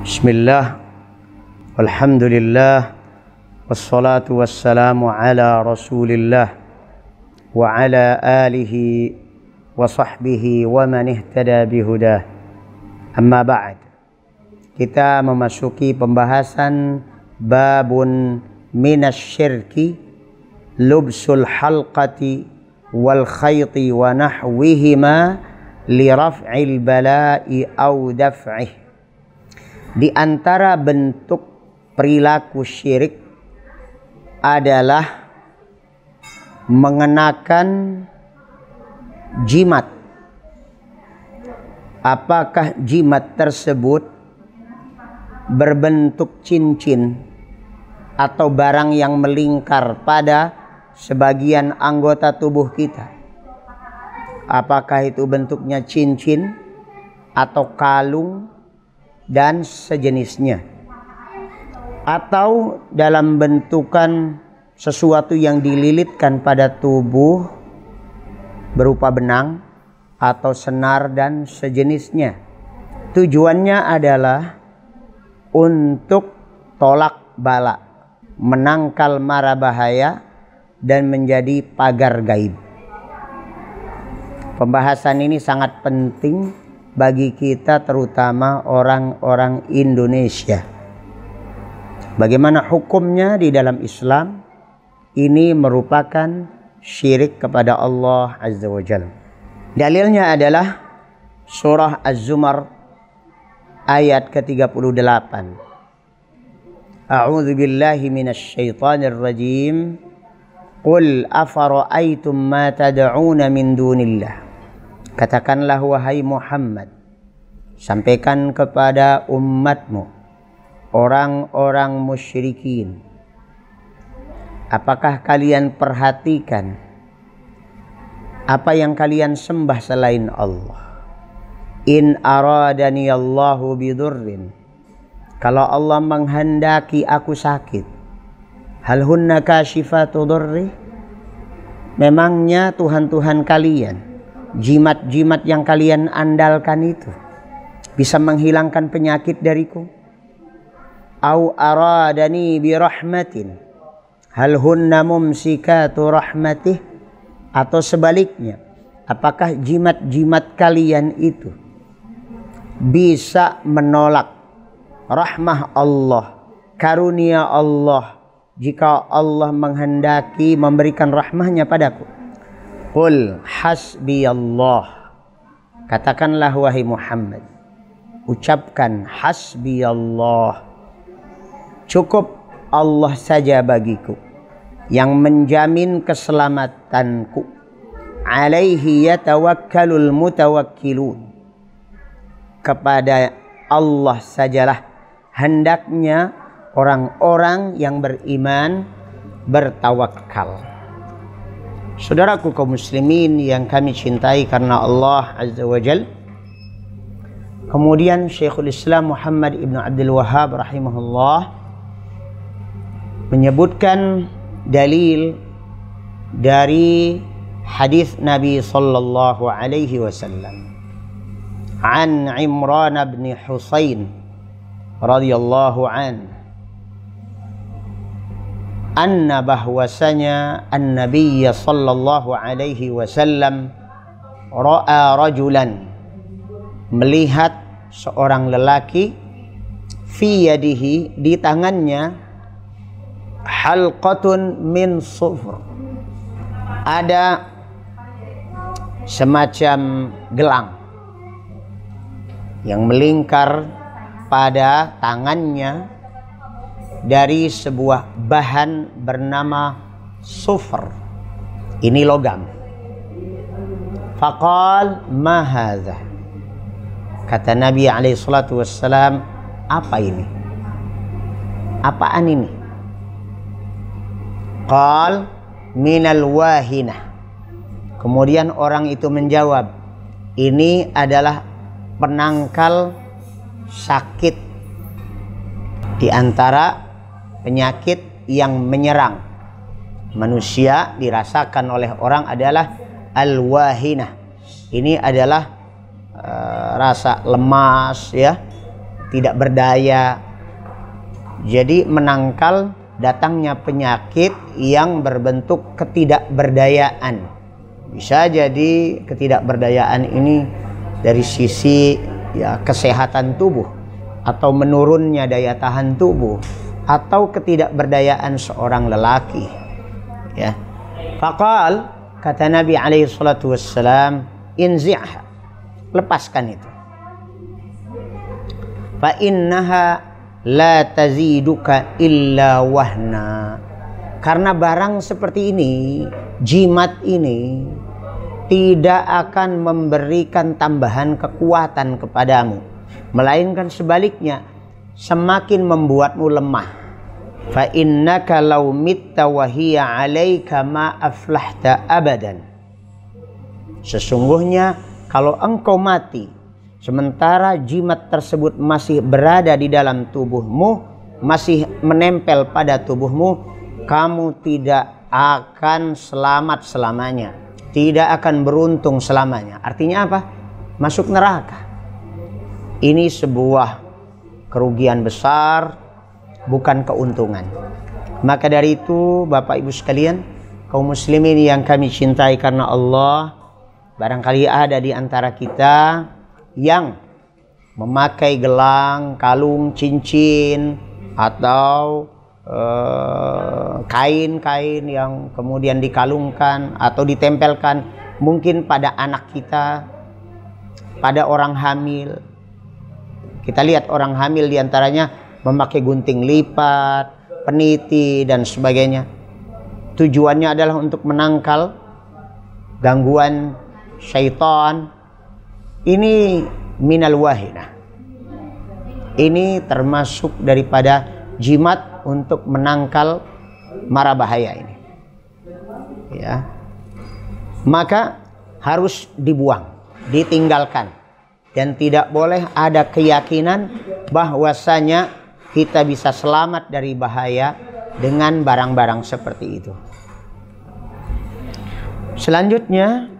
Bismillah, alhamdulillah, wassalatu wassalamu ala rasulillah wa ala alihi wa sahbihi wa man ihtada bihudah. Amma ba'd. Kita memasuki pembahasan babun minasyirki lubsul halqati wal khayti wa nahwihima li raf'il bala'i au daf'ih. Di antara bentuk perilaku syirik adalah mengenakan jimat. Apakah jimat tersebut berbentuk cincin atau barang yang melingkar pada sebagian anggota tubuh kita? Apakah itu bentuknya cincin atau kalung dan sejenisnya, atau dalam bentukan sesuatu yang dililitkan pada tubuh berupa benang atau senar dan sejenisnya. Tujuannya adalah untuk tolak bala, menangkal mara bahaya, dan menjadi pagar gaib. Pembahasan ini sangat penting bagi kita, terutama orang-orang Indonesia. Bagaimana hukumnya di dalam Islam? Ini merupakan syirik kepada Allah Azza wa Jalla. Dalilnya adalah surah Az-Zumar ayat ke-38. A'udzu billahi minasy syaithanir rajim. Qul afara'aytum ma tad'una min dunillah. Katakanlah wahai Muhammad, sampaikan kepada umatmu, orang-orang musyrikin, apakah kalian perhatikan apa yang kalian sembah selain Allah? In aradani Allahu bidurrin, kalau Allah menghendaki aku sakit, hal hunna kashifatu durri, memangnya Tuhan-Tuhan kalian, jimat-jimat yang kalian andalkan itu bisa menghilangkan penyakit dariku? Au aradani birahmatin, hal hunna mumsikatu rahmatih, atau sebaliknya, apakah jimat-jimat kalian itu bisa menolak rahmah Allah, karunia Allah, jika Allah menghendaki memberikan rahmahnya padaku? Qul hasbiyallah, katakanlah wahai Muhammad, ucapkan hasbiyallah, cukup Allah saja bagiku yang menjamin keselamatanku. Alaihi yatawakkalul mutawakkilun, kepada Allah sajalah hendaknya orang-orang yang beriman bertawakal. Saudaraku kaum muslimin yang kami cintai karena Allah Azza wa Jal, kemudian Syekhul Islam Muhammad ibn Abdul Wahhab rahimahullah menyebutkan dalil dari hadis Nabi sallallahu alaihi wasallam an Imran bin Husain radhiyallahu an, anna bahwasanya an-nabiy sallallahu alaihi wasallam ra'a rajulan, melihat seorang lelaki, fi yadihi, di tangannya, halqatun min sufr, ada semacam gelang yang melingkar pada tangannya dari sebuah bahan bernama sufr. Ini logam. Faqal ma hadza, kata Nabi alaihi salatu wassalam, apa ini? Apaan ini? Qal minal wahinah. Kemudian orang itu menjawab, ini adalah penangkal sakit di antara penyakit yang menyerang manusia dirasakan oleh orang adalah al-wahinah. Ini adalah rasa lemas, ya, tidak berdaya. Jadi menangkal datangnya penyakit yang berbentuk ketidakberdayaan. Bisa jadi ketidakberdayaan ini dari sisi ya kesehatan tubuh, atau menurunnya daya tahan tubuh, atau ketidakberdayaan seorang lelaki. Ya. Faqal, kata Nabi alaihi salatu wassalam, inzi'ha, lepaskan itu. Fa innaha la taziduka illa wahna. Karena barang seperti ini, jimat ini tidak akan memberikan tambahan kekuatan kepadamu, melainkan sebaliknya, semakin membuatmu lemah. Fa innaka law mitta wa hiya 'alaika ma aflahta abadan. Sesungguhnya kalau engkau mati sementara jimat tersebut masih berada di dalam tubuhmu, masih menempel pada tubuhmu, kamu tidak akan selamat selamanya, tidak akan beruntung selamanya. Artinya apa? Masuk neraka. Ini sebuah kerugian besar, bukan keuntungan. Maka dari itu, Bapak Ibu sekalian, kaum muslimin yang kami cintai karena Allah, barangkali ada di antara kita yang memakai gelang, kalung, cincin, atau kain-kain yang kemudian dikalungkan atau ditempelkan mungkin pada anak kita, pada orang hamil. Kita lihat orang hamil diantaranya memakai gunting lipat, peniti, dan sebagainya. Tujuannya adalah untuk menangkal gangguan syaitan. Ini minal wahinah. Ini termasuk daripada jimat untuk menangkal mara bahaya ini. Ya. Maka harus dibuang, ditinggalkan, dan tidak boleh ada keyakinan bahwasanya kita bisa selamat dari bahaya dengan barang-barang seperti itu. Selanjutnya,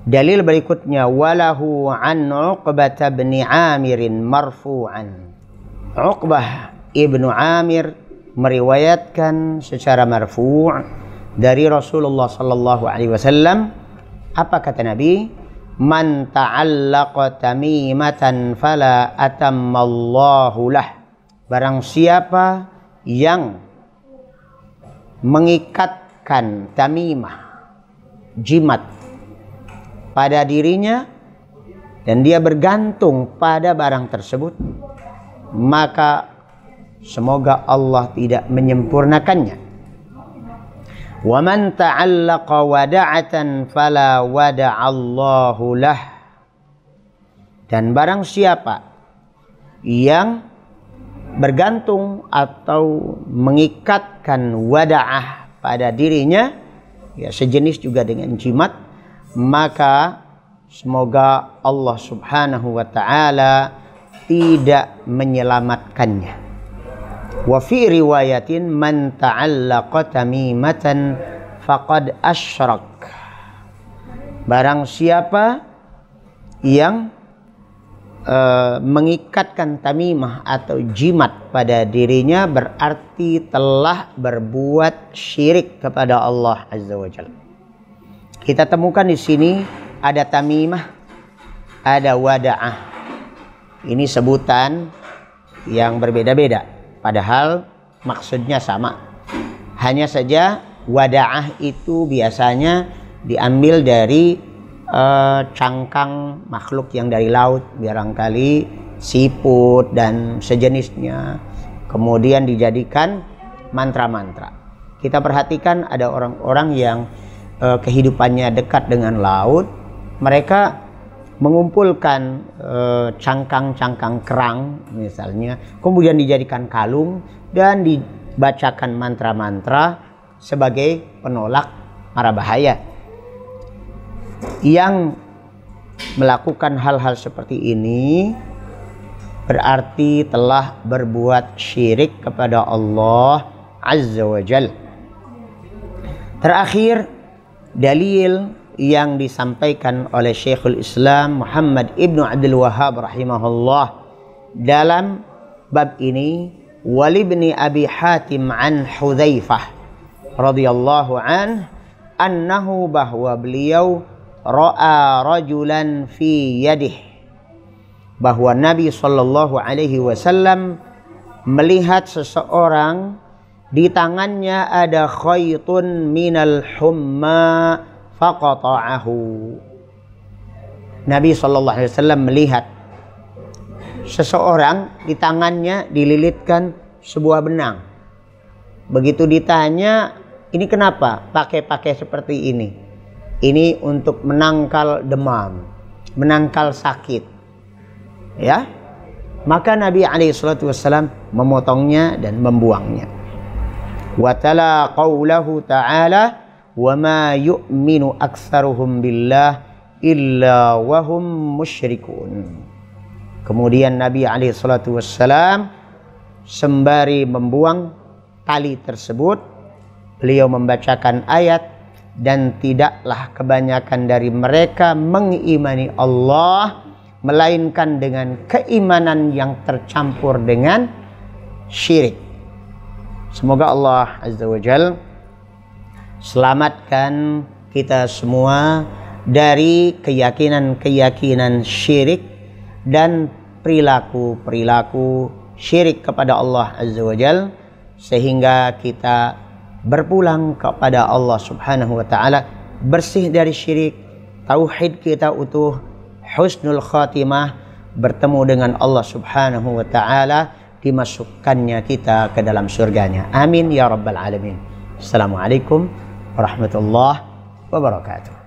dalil berikutnya, walahu an Uqbah bin Amir marfu'an. Uqbah ibnu Amir meriwayatkan secara marfu' dari Rasulullah sallallahu alaihi wasallam. Apa kata Nabi? Man ta'allaqa tamimatan fala atammallahu lah. Barang siapa yang mengikatkan tamimah, jimat, pada dirinya dan dia bergantung pada barang tersebut, maka semoga Allah tidak menyempurnakannya. Wa man ta'allaqa wada'atan fala wada'allahu lah. Dan barang siapa yang bergantung atau mengikatkan wada'ah pada dirinya, ya sejenis juga dengan jimat, maka semoga Allah subhanahu wa ta'ala tidak menyelamatkannya. Wa fi riwayatin man ta'allaqa tamimatan faqad asyrak. Barang siapa yang mengikatkan tamimah atau jimat pada dirinya, berarti telah berbuat syirik kepada Allah azza wa jalla. Kita temukan di sini ada tamimah, ada wada'ah. Ini sebutan yang berbeda-beda, padahal maksudnya sama. Hanya saja wada'ah itu biasanya diambil dari cangkang makhluk yang dari laut, barangkali siput dan sejenisnya, kemudian dijadikan mantra-mantra. Kita perhatikan ada orang-orang yang kehidupannya dekat dengan laut, mereka mengumpulkan cangkang-cangkang kerang misalnya, kemudian dijadikan kalung dan dibacakan mantra-mantra sebagai penolak mara bahaya. Yang melakukan hal-hal seperti ini berarti telah berbuat syirik kepada Allah azza wa jalla. Terakhir, dalil yang disampaikan oleh Syekhul Islam Muhammad ibnu Abdul Wahhab rahimahullah dalam bab ini, walibni Abi Hatim an Hudzaifah radhiyallahu anhu bahwa beliau ra'a rajulan fi yadih, bahwa Nabi sallallahu alaihi wasallam melihat seseorang di tangannya ada khaytun minal humma faqata'ahu. Nabi sallallahu alaihi wasallam melihat seseorang di tangannya dililitkan sebuah benang. Begitu ditanya, ini kenapa pakai seperti ini? Ini untuk menangkal demam, menangkal sakit. Ya. Maka Nabi alaihi salatu wasallam memotongnya dan membuangnya. Wa tala qaulahu ta'ala wa ma yu'minu aktsaruhum billah illa wa hum musyrikun. Kemudian Nabi alaihi salatu wassalam sembari membuang tali tersebut, beliau membacakan ayat, dan tidaklah kebanyakan dari mereka mengimani Allah melainkan dengan keimanan yang tercampur dengan syirik. Semoga Allah Azza wa Jal selamatkan kita semua dari keyakinan-keyakinan syirik dan perilaku-perilaku syirik kepada Allah Azza wa Jal, sehingga kita berpulang kepada Allah Subhanahu wa ta'ala bersih dari syirik, tauhid kita utuh, husnul khatimah, bertemu dengan Allah Subhanahu wa ta'ala, dimasukkannya kita ke dalam surganya. Amin ya rabbal alamin. Assalamualaikum warahmatullahi wabarakatuh.